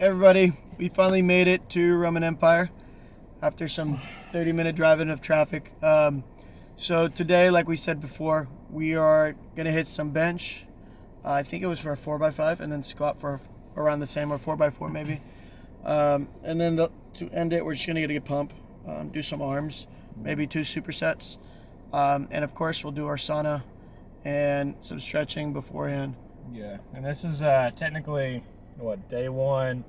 everybody, we finally made it to Roman Empire after some 30-minute driving of traffic. So today, like we said before, we are going to hit some bench. I think it was for a 4x5, and then squat for around the same, or 4x4 maybe. And then to end it, we're just going to get a good pump, do some arms, maybe 2 supersets. And of course, we'll do our sauna and some stretching beforehand. Yeah, and this is technically, day 1,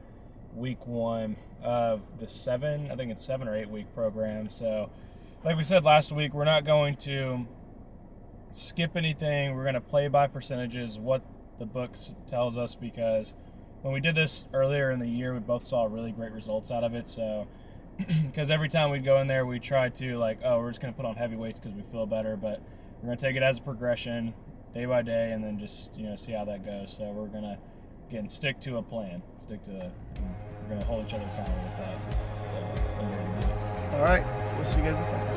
week 1 of the 7 or 8 week program. So like we said last week, we're not going to skip anything. We're going to play by percentages, what the book tells us, because when we did this earlier in the year, we both saw really great results out of it. So because every time we go in there, we try to we're just going to put on heavy weights because we feel better, but we're going to take it as a progression, day by day, and then just see how that goes. So we're going to again stick to a plan, we're going to hold each other accountable with that. So all right, we'll see you guys inside.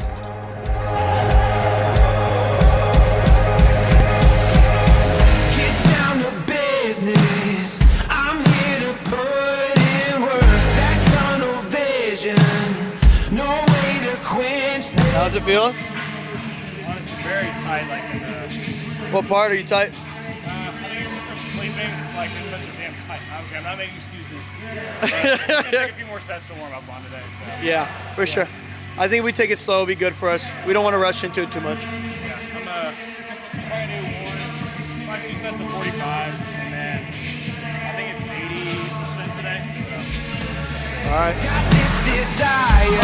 How's it feel? Honestly, very tight, What part are you tight? I think it's just from sleeping, it's such a damn tight. Okay, I'm not making excuses. But it's going to take a few more sets to warm up on today. So. Yeah, for sure. I think we take it slow, it'll be good for us. We don't want to rush into it too much. Yeah, I'm trying to do 2 sets of 45, and then I think it's 80% today. So. All right. Got this desire.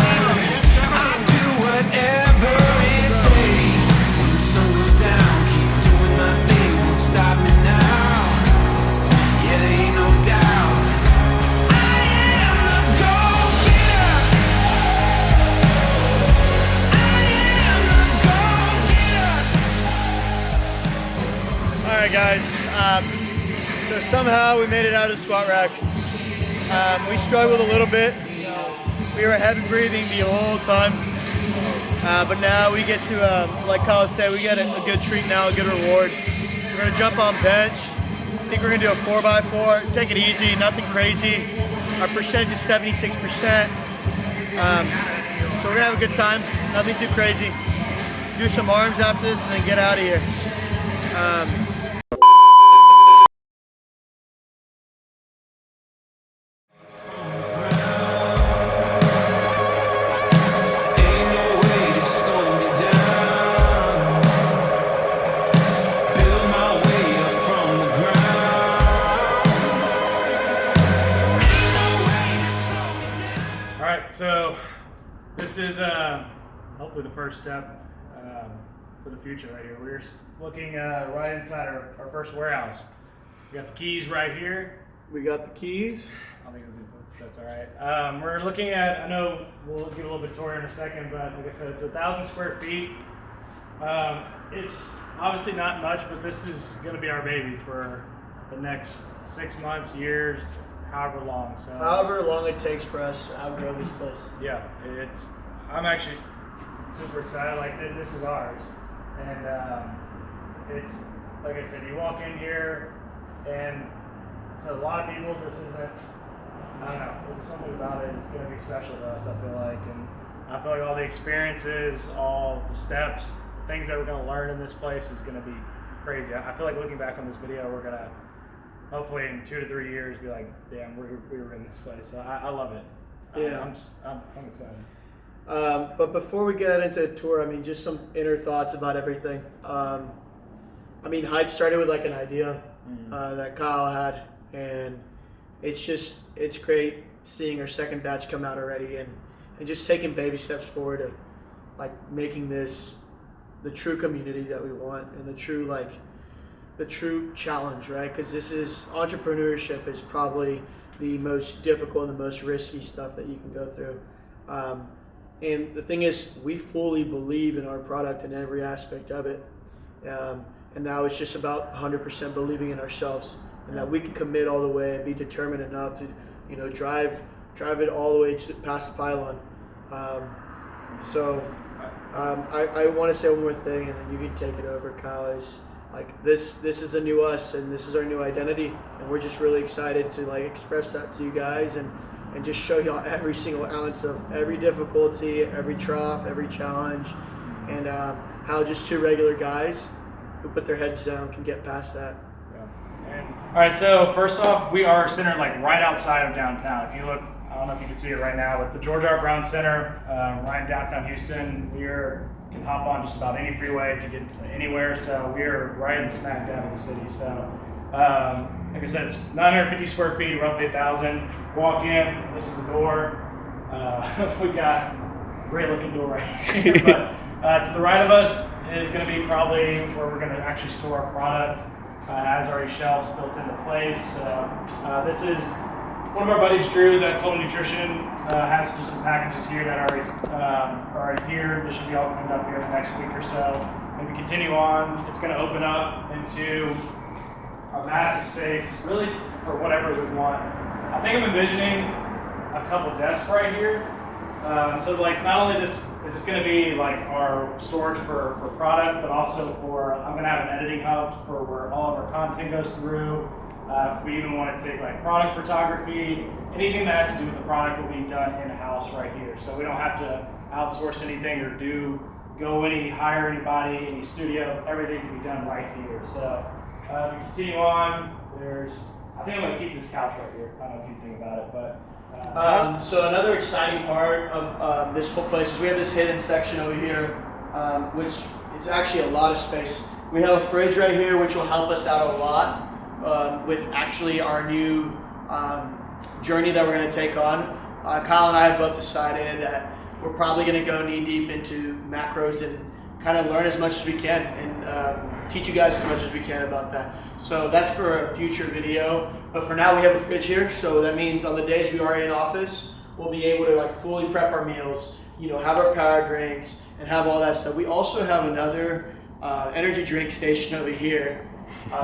I'll do whatever it takes. When the sun goes down, keep doing my thing, won't stop me now. Yeah, there ain't no doubt. I am the go-getter. I am the go-getter. All right, guys. So somehow we made it out of the squat rack. We struggled a little bit. We were heavy breathing the whole time, but now we get to, like Kyle said, we get a good treat now, a good reward. We're gonna jump on bench. I think we're gonna do a 4x4. Take it easy, nothing crazy. Our percentage is 76%. So we're gonna have a good time, nothing too crazy. Do some arms after this and then get out of here. So this is hopefully the first step for the future right here. We're looking right inside our first warehouse. We got the keys right here. We got the keys. I think that's all right. We're looking at, I know we'll give a little bit tour in a second, but like I said, it's 1,000 square feet. It's obviously not much, but this is going to be our baby for the next 6 months, years, however long. So however long it takes for us to outgrow this place. Yeah, I'm actually super excited. This is ours, and it's like I said, you walk in here, and to a lot of people, this isn't. I don't know. There's something about it. It's going to be special to us. I feel like, and I feel like all the experiences, all the steps, the things that we're going to learn in this place is going to be crazy. I feel like looking back on this video, we're going to. Hopefully in 2 to 3 years, be like, damn, we were in this place. So I love it. Yeah, I'm excited. But before we get into the tour, just some inner thoughts about everything. Hype started with an idea that Kyle had, and it's great seeing our second batch come out already, and just taking baby steps forward to making this the true community that we want, and the true challenge, right? Because entrepreneurship is probably the most difficult and the most risky stuff that you can go through. And the thing is, we fully believe in our product and every aspect of it. And now it's just about 100% believing in ourselves, and that we can commit all the way and be determined enough to, drive it all the way past the pylon. I want to say one more thing, and then you can take it over, Kyle. like this is a new us, and this is our new identity, and we're just really excited to like express that to you guys and just show y'all every single ounce of every difficulty, every trough, every challenge, and how just two regular guys who put their heads down can get past that. All right, so first off, we are centered like right outside of downtown. If you look, I don't know if you can see it right now, but the George R. Brown Center, right in downtown Houston, can hop on just about any freeway to get to anywhere. So we are right in smack dab in the city. So like I said, it's 950 square feet, roughly 1,000. Walk in, this is the door. We've got a great looking door right here. But to the right of us is going to be probably where we're going to actually store our product. Has already shelves built into place. This is one of our buddies, Drew's at Total Nutrition. Has just some packages here that are already here. This should be all cleaned up here in the next week or so. If we continue on, it's going to open up into a massive space, really for whatever we want. I think I'm envisioning a couple desks right here. So like not only is this going to be like our storage for product, but also I'm going to have an editing hub for where all of our content goes through. If we even want to take like product photography, anything that has to do with the product will be done in-house right here. So we don't have to outsource anything or hire anybody, any studio, everything can be done right here. So if we continue on, I think I'm going to keep this couch right here. I don't know if you think about it, but so another exciting part of this whole place is we have this hidden section over here, which is actually a lot of space. We have a fridge right here, which will help us out a lot with actually our new journey that we're going to take on. Kyle and I have both decided that we're probably going to go knee deep into macros and kind of learn as much as we can and teach you guys as much as we can about that. So that's for a future video. But for now, we have a fridge here, so that means on the days we are in office, we'll be able to like fully prep our meals, have our power drinks, and have all that stuff. We also have another energy drink station over here,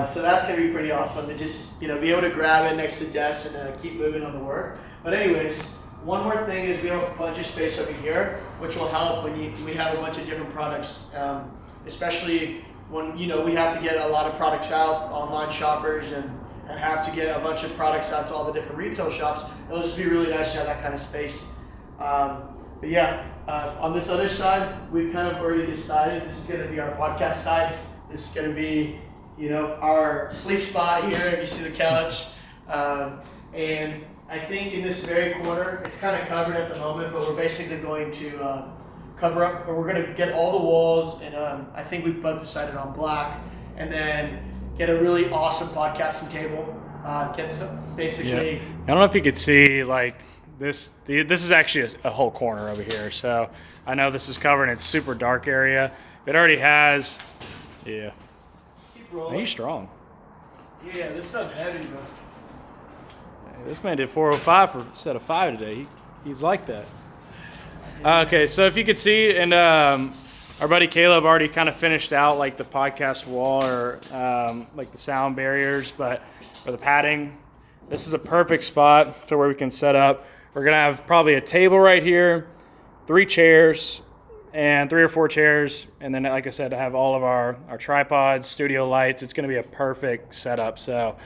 so that's gonna be pretty awesome to just be able to grab it next to desks and keep moving on the work. But anyways, one more thing is we have a bunch of space over here, which will help when we have a bunch of different products, especially when we have to get a lot of products out, online shoppers, and have to get a bunch of products out to all the different retail shops. It'll just be really nice to have that kind of space. But yeah, on this other side, we've kind of already decided this is going to be our podcast side. This is going to be, our sleep spot here, if you see the couch. And I think in this very corner, it's kind of covered at the moment, but we're basically going to cover up, or we're going to get all the walls, and I think we've both decided on black, and then get a really awesome podcasting table. Get some basically. Yeah. I don't know if you could see like this. This is actually a whole corner over here. So I know this is covered. It's super dark area. It already has. Yeah. Keep rolling. Are you strong? Yeah, this stuff's heavy, bro. This man did 405 instead of 5 today. He's like that. Okay, so if you could see, and our buddy Caleb already kind of finished out like the podcast wall or like the sound barriers, but for the padding, this is a perfect spot to where we can set up. We're gonna have probably a table right here, 3 chairs, and 3 or 4 chairs, and then like I said, to have all of our tripods, studio lights. It's gonna be a perfect setup. So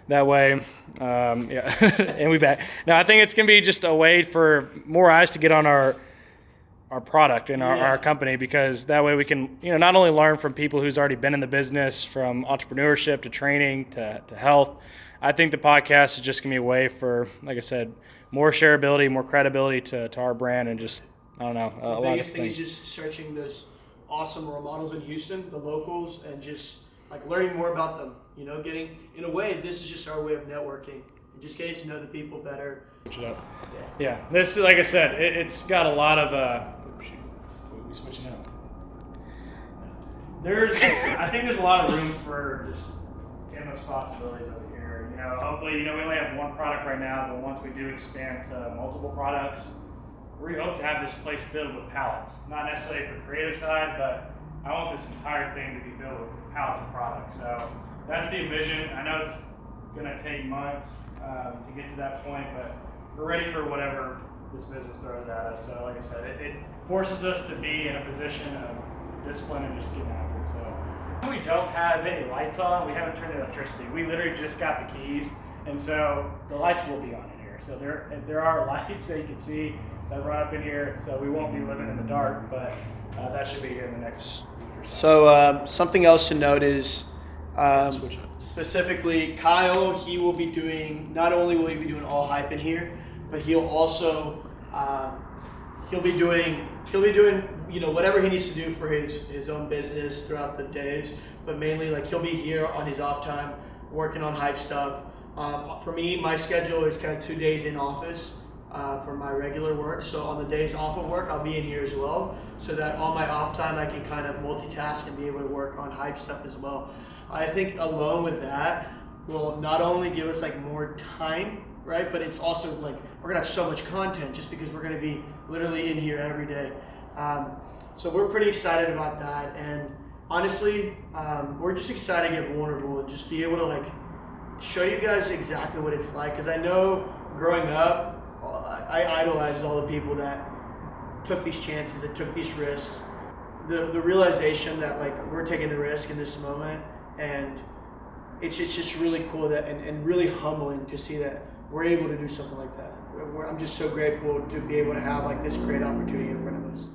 that way, yeah, and we back. Now I think it's gonna be just a way for more eyes to get on our product and our company, because that way we can not only learn from people who's already been in the business, from entrepreneurship to training to health. I think the podcast is just gonna be a way for, like I said, more shareability, more credibility to our brand, and just the biggest thing is just searching those awesome role models in Houston, the locals, and just like learning more about them. Getting, in a way, this is just our way of networking and just getting to know the people better. Yeah, this is, like I said, it's got a lot of we switching up. I think there's a lot of room for just endless possibilities over here. Hopefully, we only have one product right now, but once we do expand to multiple products, we hope to have this place filled with pallets. Not necessarily for the creative side, but I want this entire thing to be filled with pallets of products. So that's the vision. I know it's gonna take months to get to that point, but we're ready for whatever this business throws at us. So like I said, it forces us to be in a position of discipline and just getting after it. So We don't have any lights on. We haven't turned the electricity. We literally just got the keys, and so the lights will be on in here. So there are lights that you can see that run up in here. So we won't be living in the dark, but that should be here in the next week or so. So something else to note is specifically Kyle. He will be doing, not only will he be doing all hype in here, but he'll also he'll be doing whatever he needs to do for his own business throughout the days. But mainly like he'll be here on his off time working on hype stuff. For me, my schedule is kind of 2 days in office for my regular work. So on the days off of work, I'll be in here as well, so that on my off time I can kind of multitask and be able to work on hype stuff as well. I think along with that will not only give us like more time, right, but it's also like we're gonna have so much content just because we're gonna be literally in here every day. So we're pretty excited about that, and honestly, we're just excited to get vulnerable and just be able to like show you guys exactly what it's like. Because I know growing up, I idolized all the people that took these chances, that took these risks. The realization that like we're taking the risk in this moment, and it's just really cool that and really humbling to see that we're able to do something like that. I'm just so grateful to be able to have like this great opportunity in front of us.